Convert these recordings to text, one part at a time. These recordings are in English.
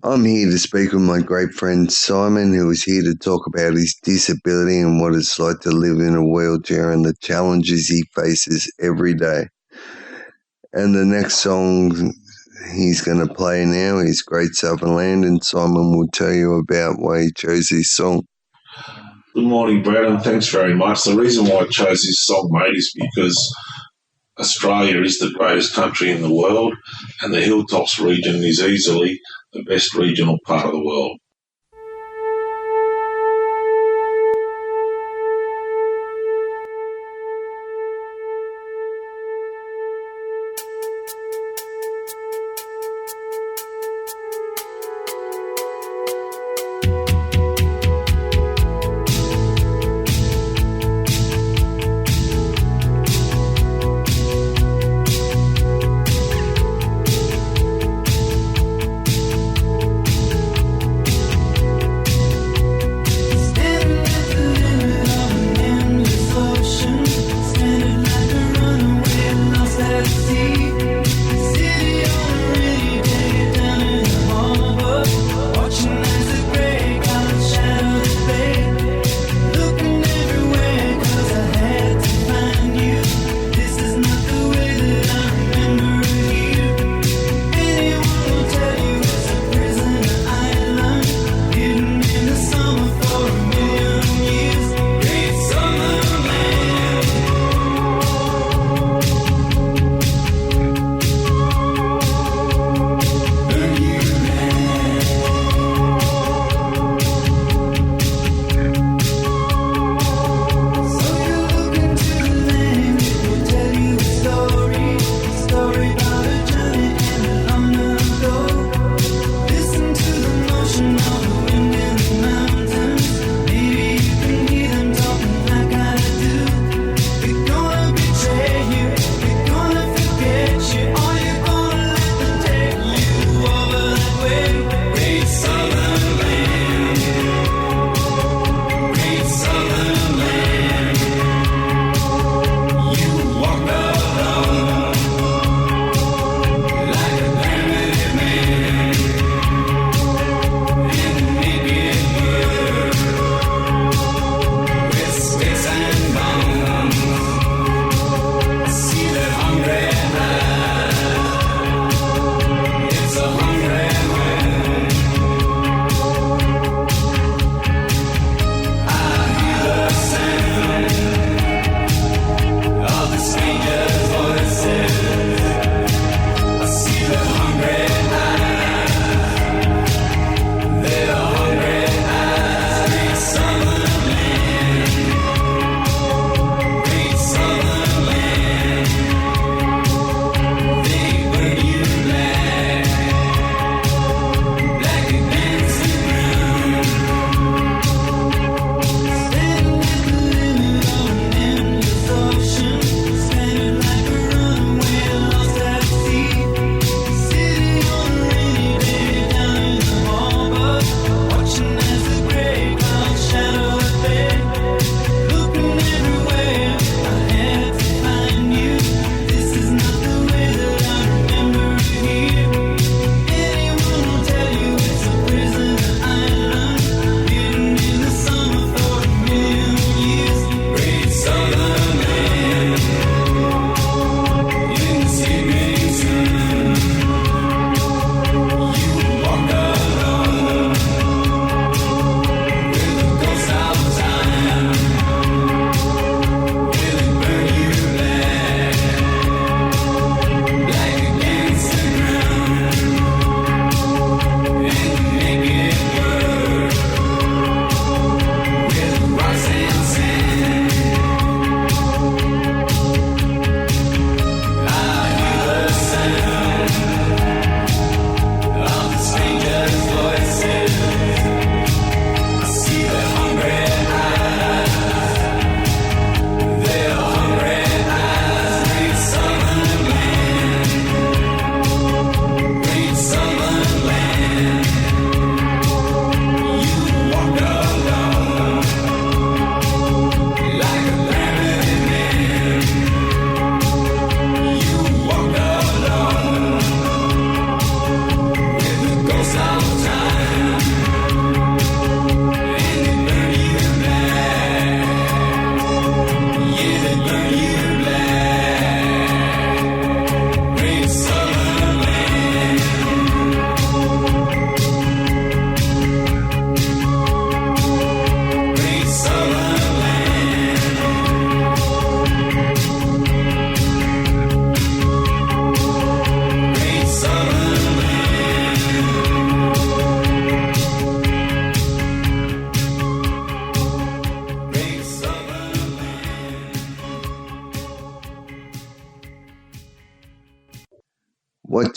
I'm here to speak with my great friend Simon, who is here to talk about his disability and what it's like to live in a wheelchair and the challenges he faces every day. And the next song he's going to play now is Great Southern Land, and Simon will tell you about why he chose this song. Good morning, Brad, and thanks very much. The reason why I chose this song, mate, is because Australia is the greatest country in the world, and the Hilltops region is easily the best regional part of the world.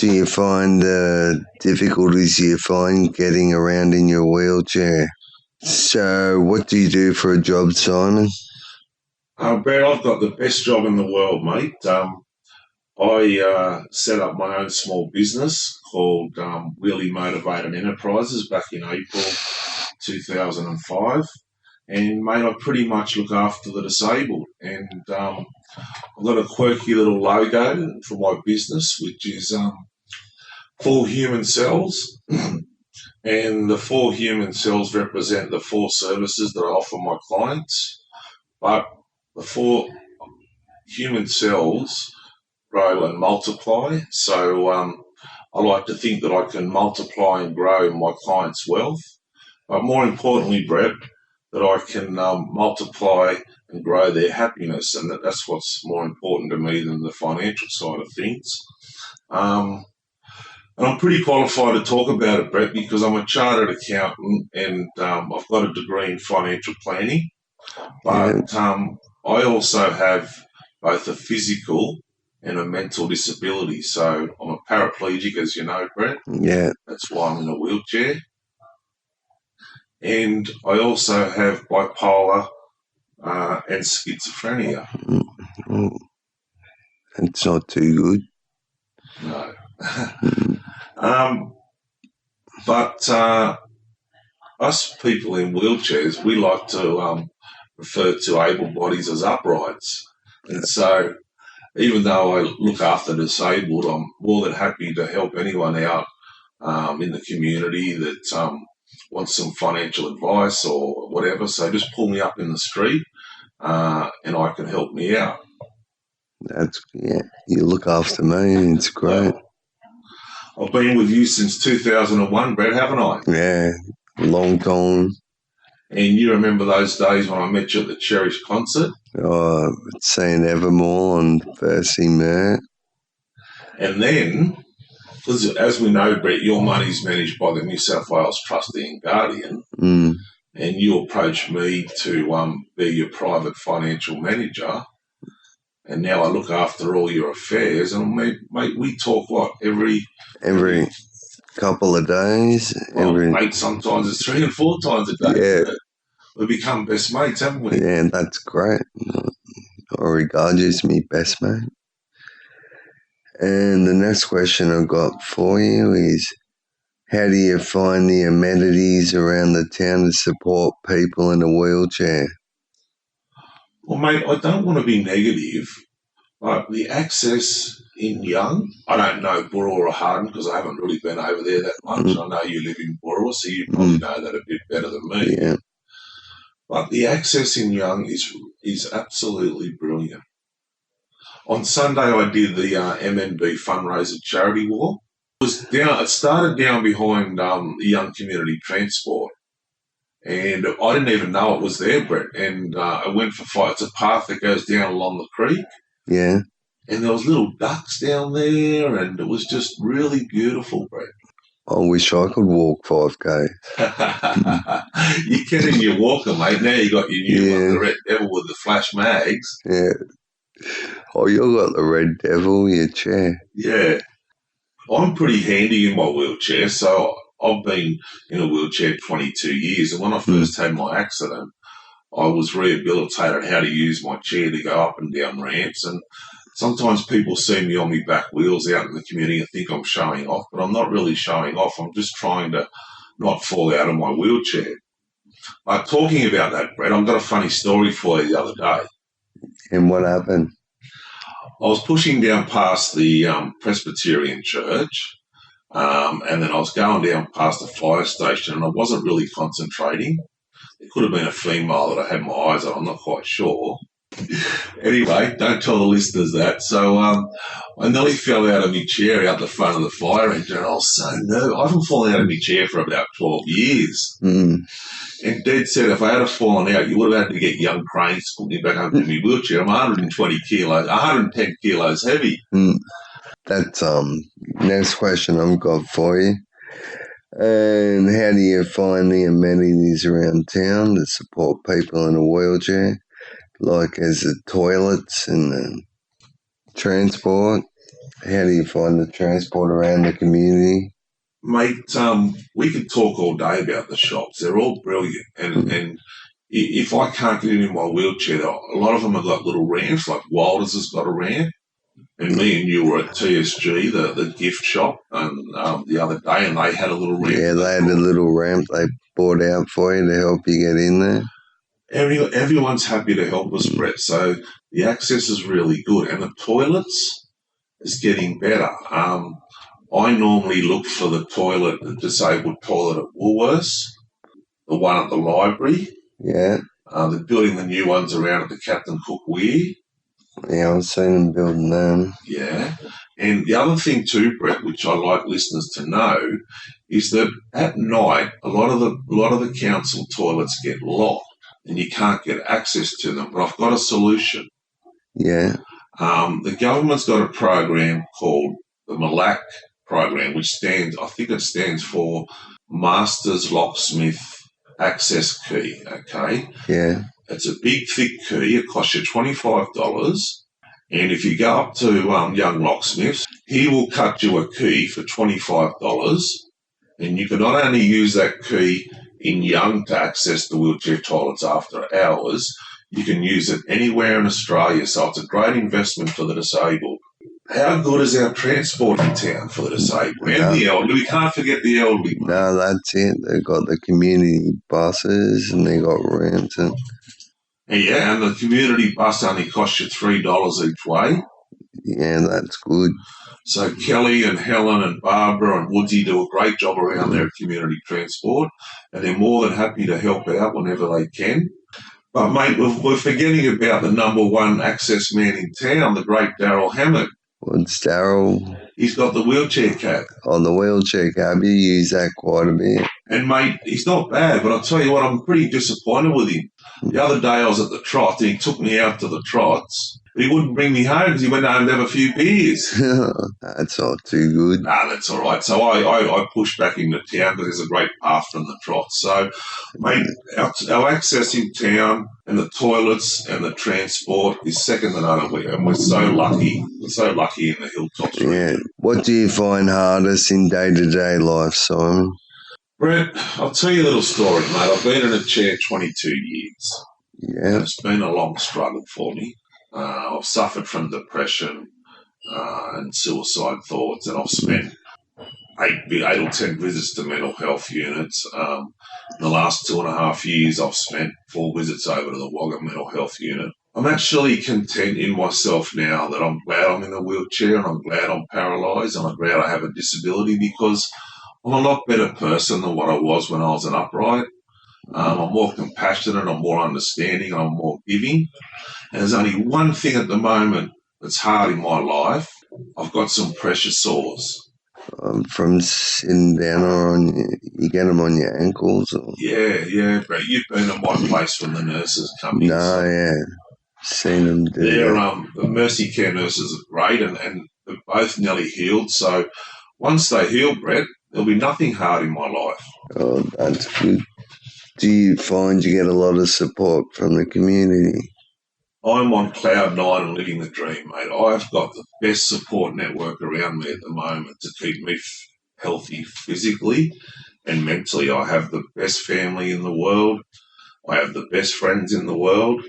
do you find difficulties you find getting around in your wheelchair? So, what do you do for a job, Simon? Brad, I've got the best job in the world, mate. I set up my own small business called Wheelie Motivated Enterprises back in April 2005. And, mate, I pretty much look after the disabled. And I've got a quirky little logo for my business, which is 4 human cells. And the 4 human cells represent the 4 services that I offer my clients. But the 4 human cells grow and multiply. So I like to think that I can multiply and grow my clients' wealth. But more importantly, Brett, that I can multiply and grow their happiness. And that's what's more important to me than the financial side of things. And I'm pretty qualified to talk about it, Brett, because I'm a chartered accountant and I've got a degree in financial planning. But I also have both a physical and a mental disability. So I'm a paraplegic, as you know, Brett. Yeah. That's why I'm in a wheelchair. And I also have bipolar and schizophrenia. That's not too good. No. But us people in wheelchairs, we like to refer to able bodies as uprights. And so even though I look after the disabled, I'm more than happy to help anyone out in the community that wants some financial advice or whatever. So just pull me up in the street and I can help me out. You look after me. It's great. Well, I've been with you since 2001, Brett, haven't I? Yeah, a long time. And you remember those days when I met you at the Cherish concert? Seeing Evermore on Thursday night. And then, because as we know, Brett, your money's managed by the New South Wales Trustee and Guardian, and you approached me to be your private financial manager. And now I look after all your affairs. And, mate, we talk, every couple of days? Mate, sometimes it's 3 and 4 times a day. Yeah. We've become best mates, haven't we? Yeah, that's great. I regard you as my best mate. And the next question I've got for you is, how do you find the amenities around the town to support people in a wheelchair? Well, mate, I don't want to be negative, but the access in Young, I don't know Burra or Harden because I haven't really been over there that much. I know you live in Burra, so you probably know that a bit better than me. Yeah. But the access in Young is absolutely brilliant. On Sunday, I did the MNB fundraiser charity walk. It started down behind the Young Community Transport. And I didn't even know it was there, Brett. And I went for fight. It's a path that goes down along the creek. Yeah. And there was little ducks down there, and it was just really beautiful, Brett. I wish I could walk 5K. You can in your walker, mate. Now you got your new one, the Red Devil with the flash mags. Yeah. Oh, you got the Red Devil, your chair. Yeah. I'm pretty handy in my wheelchair, so I've been in a wheelchair 22 years. And when I first had my accident, I was rehabilitated how to use my chair to go up and down ramps. And sometimes people see me on my back wheels out in the community and think I'm showing off, but I'm not really showing off. I'm just trying to not fall out of my wheelchair. Talking about that, Brett, I've got a funny story for you the other day. And what happened? I was pushing down past the Presbyterian church, and then I was going down past the fire station, and I wasn't really concentrating. It could have been a female that I had my eyes on, I'm not quite sure. Anyway, don't tell the listeners that. So I nearly fell out of my chair out the front of the fire engine. I was so nervous. I haven't fallen out of my chair for about 12 years. And Dad said if I had fallen out, you would have had to get young cranes to put me back up in my wheelchair. I'm 120 kilos, 110 kilos heavy. That's next question I've got for you. And how do you find the amenities around town to support people in a wheelchair? Like as the toilets and the transport. How do you find the transport around the community? Mate, we could talk all day about the shops. They're all brilliant. And if I can't get in my wheelchair, a lot of them have got little ramps, like Wilders has got a ramp. And me and you were at TSG, the gift shop, and the other day, and they had a little ramp. Yeah, they had a little ramp they bought out for you to help you get in there. Everyone's happy to help us, Brett. So the access is really good, and the toilets is getting better. I normally look for the disabled toilet at Woolworths, the one at the library. Yeah. They're building the new ones around at the Captain Cook Weir. Yeah, I've seen them building them. Yeah. And the other thing too, Brett, which I like listeners to know, is that at night a lot of the council toilets get locked and you can't get access to them. But I've got a solution. Yeah. The government's got a program called the MLAC program, which stands for Masters Locksmith Access Key. Okay. Yeah. It's a big, thick key. It costs you $25. And if you go up to Young Locksmiths, he will cut you a key for $25. And you can not only use that key in Young to access the wheelchair toilets after hours, you can use it anywhere in Australia. So it's a great investment for the disabled. How good is our transport in town for the disabled and the elderly? We can't forget the elderly. No, that's it. They've got the community buses and they got ramps. Yeah, and the community bus only costs you $3 each way. Yeah, that's good. So Kelly and Helen and Barbara and Woodsy do a great job around their community transport, and they're more than happy to help out whenever they can. But, mate, we're forgetting about the number one access man in town, the great Daryl Hammett. What's Daryl? He's got the wheelchair cab. Oh, the wheelchair cab. You use that quite a bit. And, mate, he's not bad, but I'll tell you what, I'm pretty disappointed with him. The other day I was at the trot, and he took me out to the trots. But he wouldn't bring me home because he went home to have a few beers. That's not too good. Nah, that's all right. So I pushed back into town because there's a great path from the trot. So, mate, our access in town and the toilets and the transport is second to none. And we're so lucky. We're so lucky in the hilltops. Yeah. What do you find hardest in day-to-day life, Simon? Brett, I'll tell you a little story, mate. I've been in a chair 22 years. Yeah. And it's been a long struggle for me. I've suffered from depression and suicide thoughts, and I've spent 8 or 10 visits to mental health units. In the last 2.5 years, I've spent 4 visits over to the Wagga Mental Health Unit. I'm actually content in myself now that I'm glad I'm in a wheelchair and I'm glad I'm paralysed and I'm glad I have a disability because I'm a lot better person than what I was when I was an upright. I'm more compassionate, I'm more understanding, I'm more giving. And there's only one thing at the moment that's hard in my life. I've got some pressure sores. From sitting down you get them on your ankles? Or? Yeah, but you've been in my place when the nurses come in. No, yeah. Seen them do that. The Mercy Care nurses are great and they're both nearly healed. So once they heal, Brett, there'll be nothing hard in my life. Oh, that's good. Do you find you get a lot of support from the community? I'm on cloud nine and living the dream, mate. I've got the best support network around me at the moment to keep me healthy physically and mentally. I have the best family in the world. I have the best friends in the world.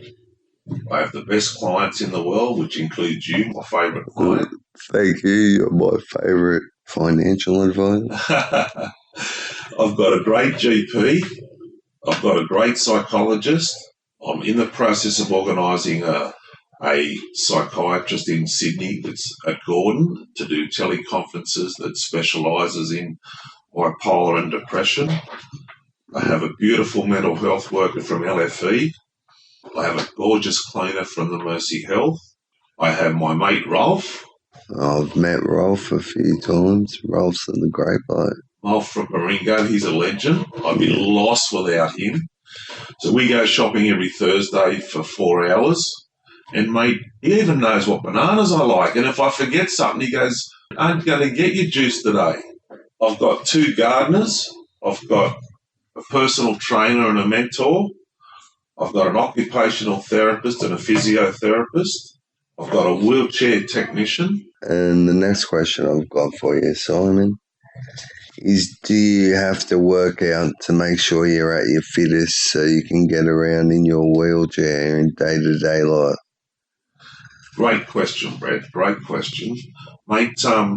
I have the best clients in the world, which includes you, my favourite client. Thank you. You're my favourite financial advisor. I've got a great GP. I've got a great psychologist. I'm in the process of organising a psychiatrist in Sydney that's at Gordon to do teleconferences that specialises in bipolar and depression. I have a beautiful mental health worker from LFE. I have a gorgeous cleaner from the Mercy Health. I have my mate Rolf. I've met Rolf a few times. Rolf's a great bloke. Rolf from Baringo, he's a legend. I'd be lost without him. So we go shopping every Thursday for 4 hours. And, mate, he even knows what bananas I like. And if I forget something, he goes, I'm going to get you juice today. I've got 2 gardeners. I've got a personal trainer and a mentor. I've got an occupational therapist and a physiotherapist. I've got a wheelchair technician. And the next question I've got for you, Simon, is do you have to work out to make sure you're at your fittest so you can get around in your wheelchair in day-to-day life? Great question, Brad. Great question. Mate, I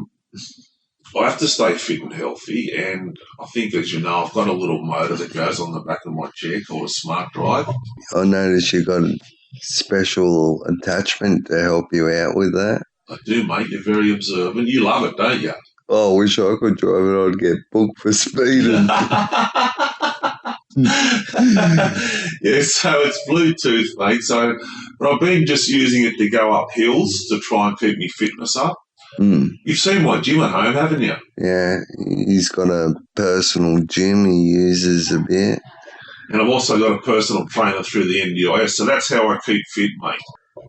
have to stay fit and healthy, and I think, as you know, I've got a little motor that goes on the back of my chair called a smart drive. I noticed you got a special attachment to help you out with that. I do, mate. You're very observant. You love it, don't you? Oh, I wish I could drive it. I'd get booked for speeding. Yeah, so it's Bluetooth, mate. So, but I've been just using it to go up hills to try and keep my fitness up. You've seen my gym at home, haven't you? Yeah, he's got a personal gym he uses a bit. And I've also got a personal trainer through the NDIS, so that's how I keep fit, mate.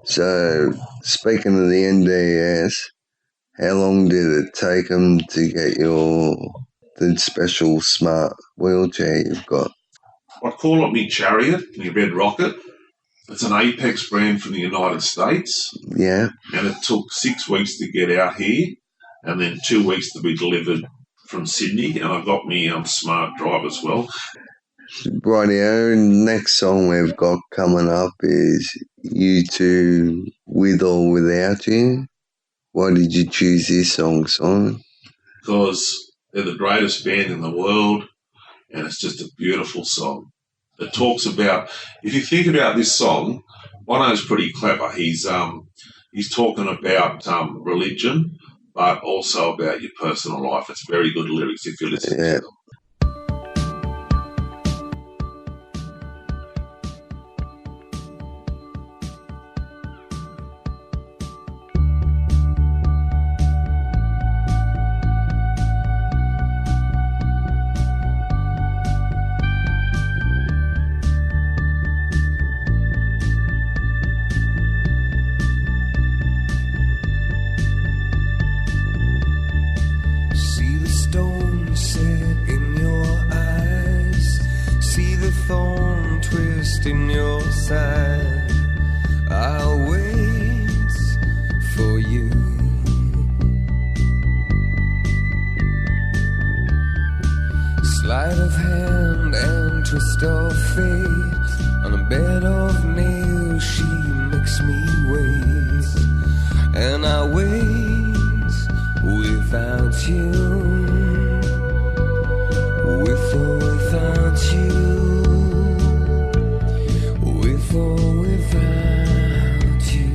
So, speaking of the NDIS, how long did it take them to get the special smart wheelchair you've got? I call it me Chariot, me Red Rocket. It's an Apex brand from the United States. Yeah. And it took 6 weeks to get out here and then 2 weeks to be delivered from Sydney. And I got me smart drive as well. Rightio, next song we've got coming up is U2 With or Without You. Why did you choose this song, Simon? Because they're the greatest band in the world and it's just a beautiful song. It talks about, if you think about this song, Bono's pretty clever. He's talking about religion, but also about your personal life. It's very good lyrics if you listen to them. In your side, I'll wait for you. Sleight of hand and twist of fate. On a bed of nails, she makes me wait, and I wait without you, with or without you. For without you,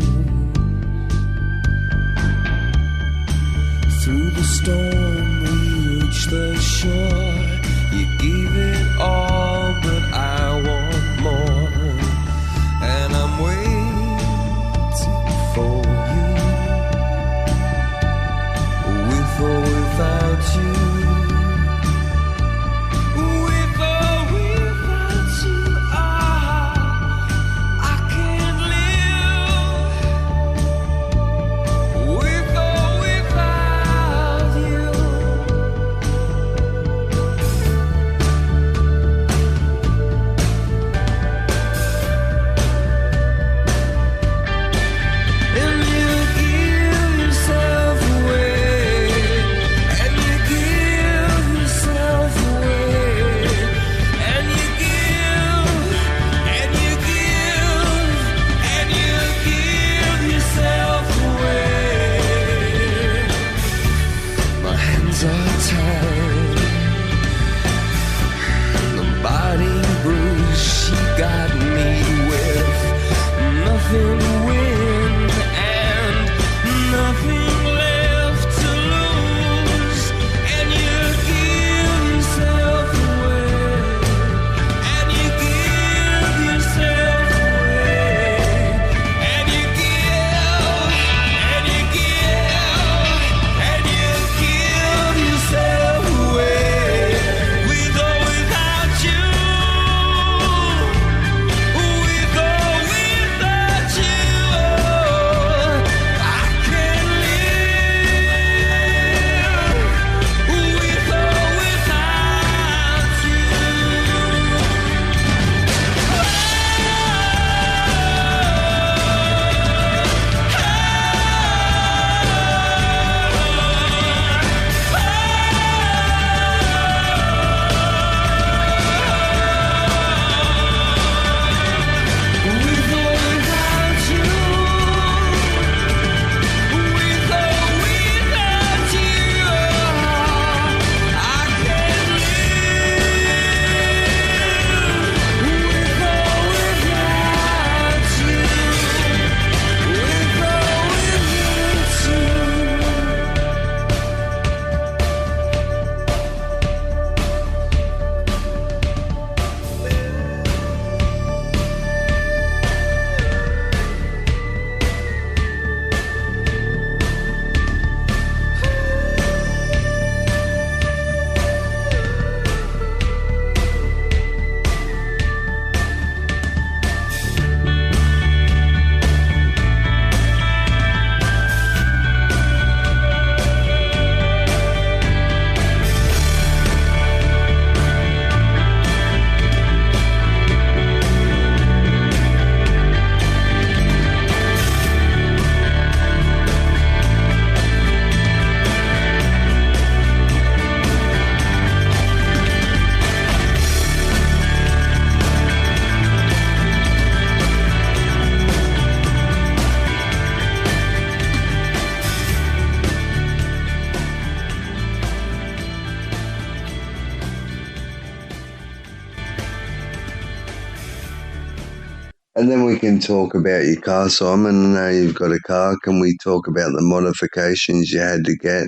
through the storm we reach the shore. You gave it all, but I want more, and I'm waiting for you, with or without you. And then we can talk about your car, Simon. I know you've got a car. Can we talk about the modifications you had to get?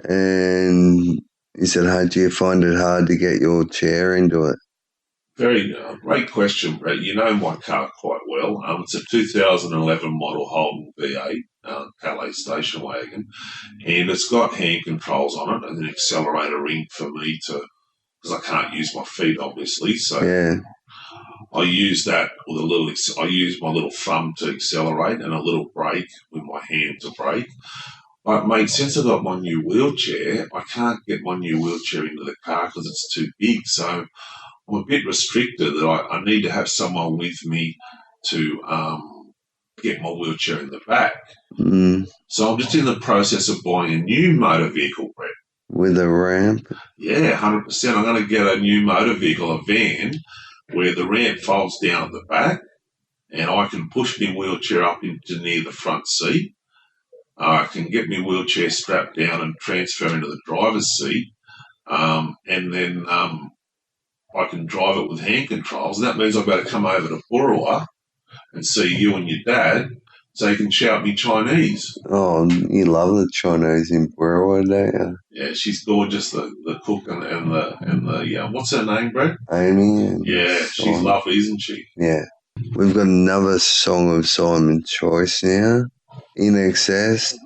And is it hard? Do you find it hard to get your chair into it? Very great question, Brett. You know my car quite well. It's a 2011 model Holden V8 Calais station wagon, and it's got hand controls on it and an accelerator ring for me to, because I can't use my feet, obviously. So Yeah. I use that with I use my little thumb to accelerate and a little brake with my hand to brake. But mate, since I got my new wheelchair, I can't get my new wheelchair into the car because it's too big. So I'm a bit restricted that I need to have someone with me to get my wheelchair in the back. Mm. So I'm just in the process of buying a new motor vehicle, Brett. With a ramp? Yeah, 100%. I'm going to get a new motor vehicle, a van, where the ramp folds down at the back and I can push my wheelchair up into near the front seat. I can get my wheelchair strapped down and transfer into the driver's seat. And then I can drive it with hand controls. And that means I've got to come over to Burrawa and see you and your dad so you can shout me Chinese. Oh, you love the Chinese in Burrawa, don't you? Yeah, she's gorgeous, the cook and the what's her name, Brett? Amy. Yeah, she's lovely, isn't she? Yeah. We've got another song of Simon's choice now, In Excess.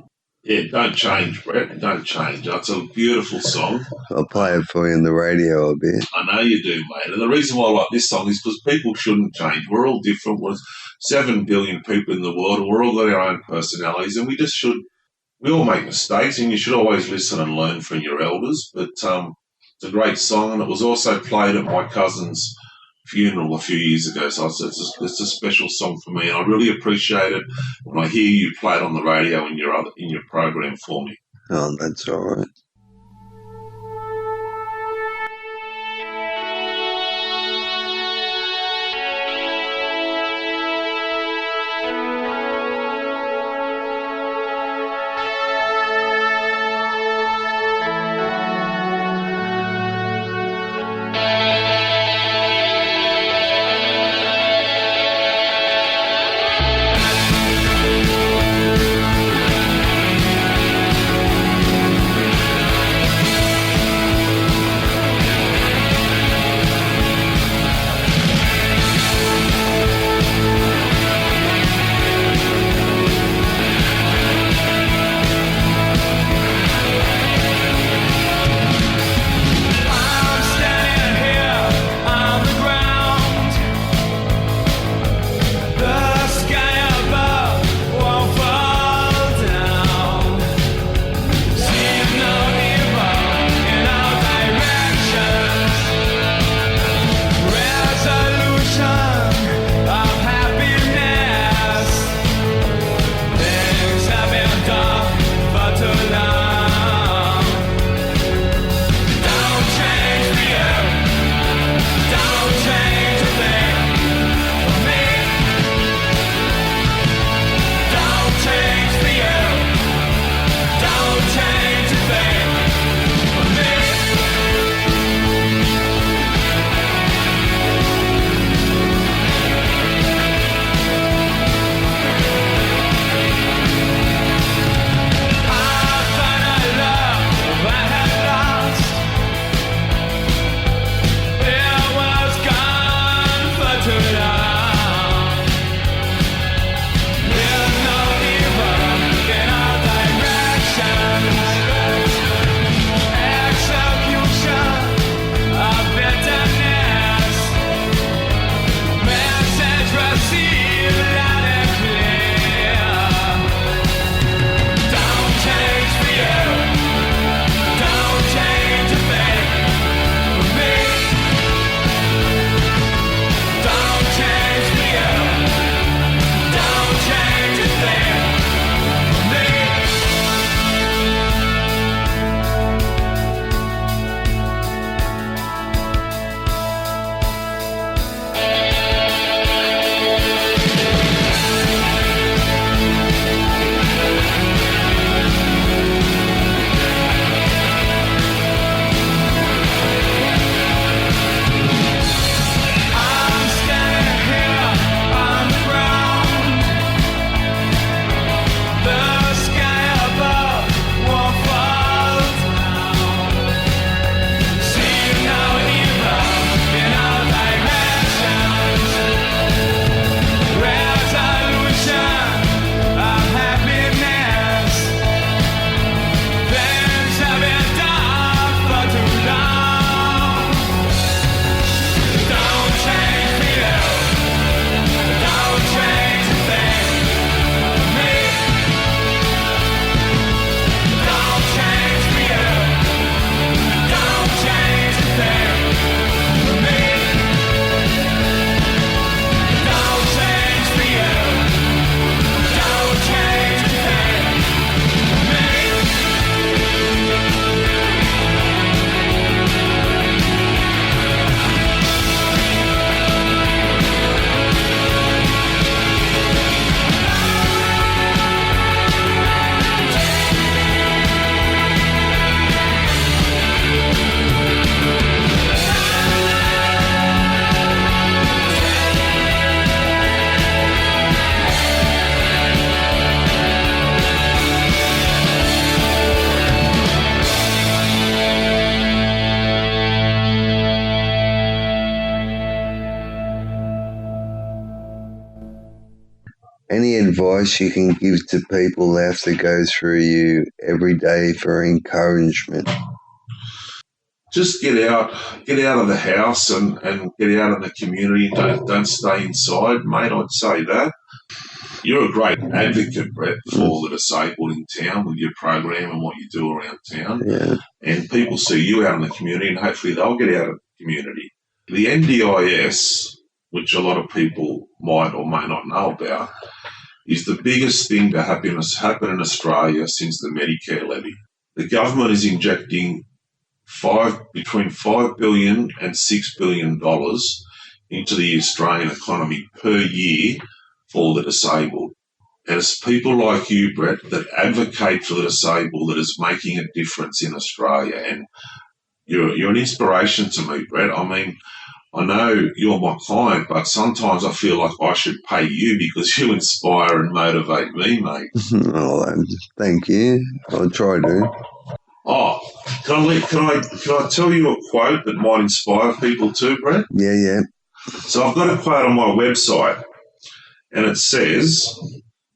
Yeah, don't change, Brett. Don't change. It's a beautiful song. I'll play it for you on the radio a bit. I know you do, mate. And the reason why I like this song is because people shouldn't change. We're all different. We're 7 billion people in the world, and we're all got our own personalities, and we all make mistakes, and you should always listen and learn from your elders. But it's a great song, and it was also played at my cousin's funeral a few years ago, so it's a special song for me, and I really appreciate it when I hear you play it on the radio in your program for me. Oh, that's all right. Any advice you can give to people that have to go through you every day for encouragement? Just get out of the house and get out in the community. Don't stay inside, mate. I'd say that. You're a great advocate, Brett, for the disabled in town with your program and what you do around town. Yeah. And people see you out in the community and hopefully they'll get out of the community. The NDIS, which a lot of people might or may not know about, is the biggest thing to happen in Australia since the Medicare levy. The government is injecting between $5 billion and $6 billion into the Australian economy per year for the disabled. And it's people like you, Brett, that advocate for the disabled that is making a difference in Australia. And you're an inspiration to me, Brett. I mean, I know you're my client, but sometimes I feel like I should pay you because you inspire and motivate me, mate. Oh, thank you. I'll try to. Oh, can I tell you a quote that might inspire people too, Brett? Yeah. So I've got a quote on my website, and it says,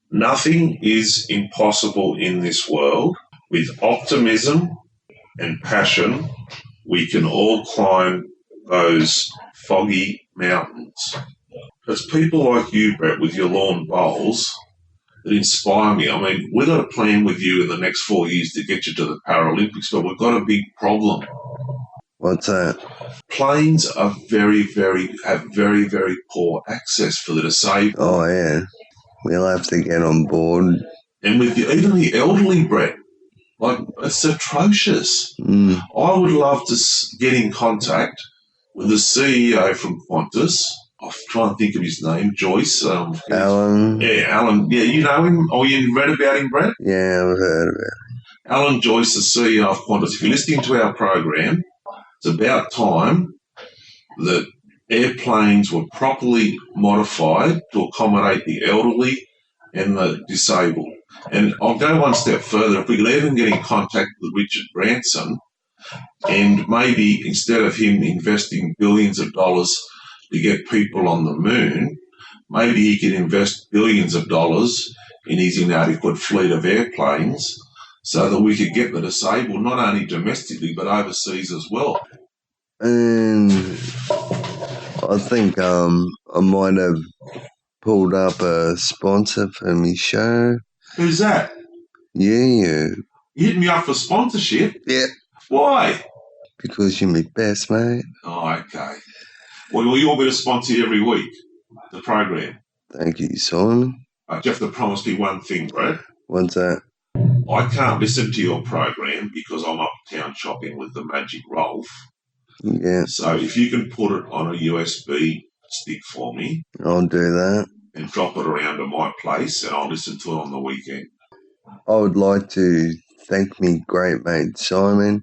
"Nothing is impossible in this world. With optimism and passion, we can all climb those foggy mountains." It's people like you, Brett, with your lawn bowls that inspire me. I mean, we've got a plan with you in the next 4 years to get you to the Paralympics, but we've got a big problem. What's that? Planes are very, very poor access for the disabled. Oh, yeah. We'll have to get on board. And with even the elderly, Brett, like, it's atrocious. I would love to get in contact with the CEO from Qantas. I'll try and think of his name, Joyce. Alan. Yeah, Alan. Yeah, you know him. Oh, you read about him, Brett? Yeah, I've heard of it. Alan Joyce, the CEO of Qantas. If you're listening to our program, it's about time that airplanes were properly modified to accommodate the elderly and the disabled. And I'll go one step further. If we could even get in contact with Richard Branson, and maybe instead of him investing billions of dollars to get people on the moon, maybe he could invest billions of dollars in his inadequate fleet of airplanes so that we could get the disabled not only domestically but overseas as well. And I think I might have pulled up a sponsor for my show. Who's that? Yeah. You hit me up for sponsorship? Yeah. Why? Because you're my best, mate. Oh, okay. Well, you want me to sponsor you every week, the program? Thank you, Simon. You have to promise me one thing, Brad. What's that? I can't listen to your program because I'm uptown shopping with the Magic Rolf. Yeah. So if you can put it on a USB stick for me. I'll do that. And drop it around to my place and I'll listen to it on the weekend. I would like to thank me great mate Simon.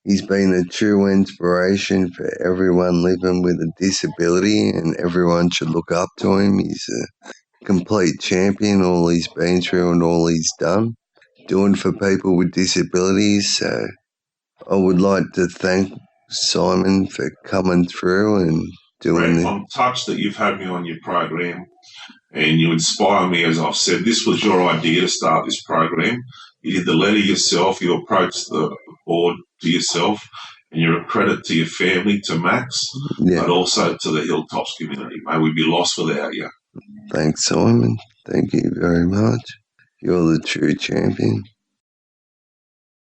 He's been a true inspiration for everyone living with a disability and everyone should look up to him. He's a complete champion, all he's been through and all he's done, doing for people with disabilities. So I would like to thank Simon for coming through and doing Brett, I'm touched that you've had me on your program and you inspire me. As I've said, this was your idea to start this program. You did the letter yourself, you approached the board to yourself, and you're a credit to your family, to Max, but also to the Hilltops community. May we be lost without you. Thanks, Simon. Thank you very much. You're the true champion.